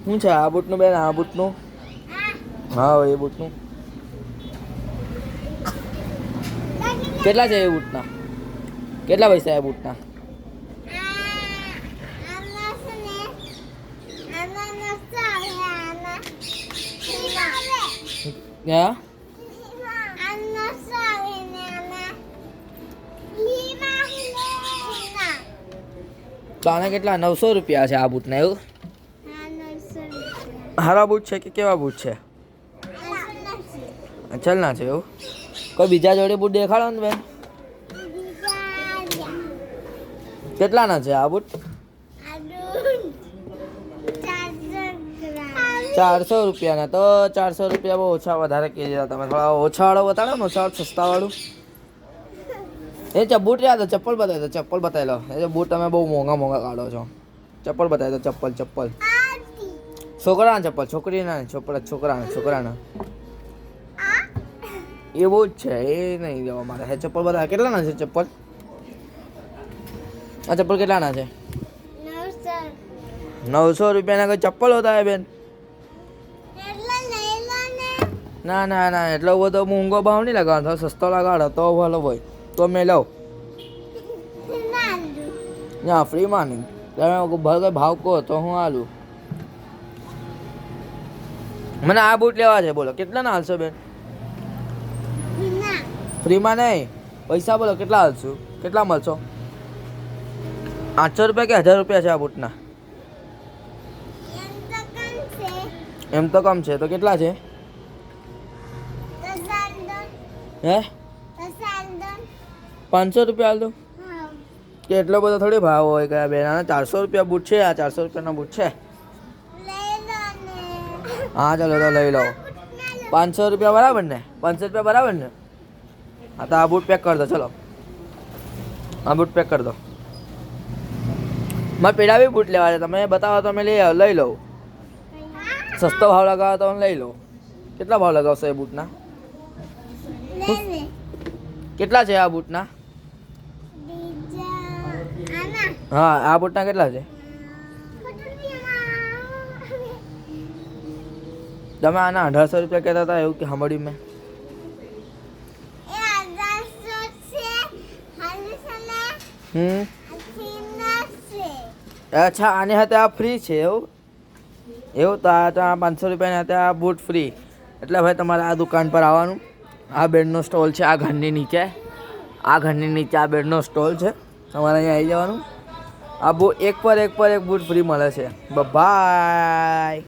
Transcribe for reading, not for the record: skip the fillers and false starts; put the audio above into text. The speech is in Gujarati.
શું છે આ બૂટનું બેન? આ બૂટનું? હા એ બૂટનું કેટલા છે? એ બૂટના કેટલા પૈસા? એ બૂટના હા તો આના કેટલા? 900 રૂપિયા છે આ બૂટના. એવું હારા બૂટ છે કે કેવા બૂટ છે? ચલ ના છે એવું? કોઈ બીજા જોડે બૂટ દેખાડો ને બેન. કેટલાના છે આ બૂટ? 400 રૂપિયાના. તો 400 રૂપિયા બહુ ઓછા વધારે કહી દીધા તમે. થોડા ઓછા વાળો બતાડો ને, ઓછા સસ્તા વાળું. એ બૂટ યાદ ચપ્પલ બતાવી દો. ચપ્પલ બતાવી લો. એ બૂટ તમે બહુ મોંઘા મોંઘા કાઢો છો. ચપ્પલ બતાવી દો. ચપ્પલ ચપ્પલ છોકરાના ચપ્પલ. છોકરીના છોકરાના એ બહુ જ છે. એ નહીં દેવા મારે. હે ચપ્પલ બતાવે. કેટલાના છે ચપ્પલ? આ ચપ્પલ કેટલાના છે? 900 રૂપિયાના કોઈ ચપ્પલ હોતા હે બેન? ના ના ના, એટલો બધો મોંઘો ભાવ નહીં લગાડો. થોડો સસ્તો લગાડો તો ભલો ભાઈ. તો મેં લઉં ના ફ્રીમાં નહીં. તમે ભલે ભાવ કહો તો હું આલું. મને આ બૂટ લેવા છે. બોલો કેટલાના હાલશો બેન? ફ્રીમાં નહીં, પૈસા બોલો કેટલા હાલશું? કેટલા મળશો? 800 રૂપિયા કે 1000 રૂપિયા છે આ બૂટના? એમ તો કમ છે. તો કેટલા છે? હે 500 રૂપિયા હાલ દો કે એટલો બધો થોડી ભાવ હોય કે બેન? 400 રૂપિયા બૂટ છે. આ 400 રૂપિયાનો બૂટ છે. હા ચાલો તો લઈ લો. 500 રૂપિયા બરાબર ને? 500 રૂપિયા બરાબર ને? હા તો આ બૂટ પેક કરી દો. ચલો આ બૂટ પેક કરી દો. મારે પેલા બી બૂટ લેવા છે. તમે બતાવો તો મેં લઈ લઉં. સસ્તો ભાવ લગાવો તો લઈ લો. કેટલા ભાવ લગાવશો એ બૂટના? કેટલા છે આ બૂટના? હા આ બૂટના કેટલા છે? તમે આના 1800 રૂપિયા કહેતા હતા એવું કે સાંભળ્યું મેં. અચ્છા આને હાથે આ ફ્રી છે એવું? એવું તો આ 500 રૂપિયાની હાથે આ બૂટ ફ્રી. એટલે ભાઈ તમારે આ દુકાન પર આવવાનું. આ બેડનો સ્ટોલ છે આ ઘરની નીચે. આ ઘરની નીચે આ બેડનો સ્ટોલ છે. તમારે અહીંયા આવી જવાનું. આ એક પર એક બૂટ ફ્રી મળે છે. બાય.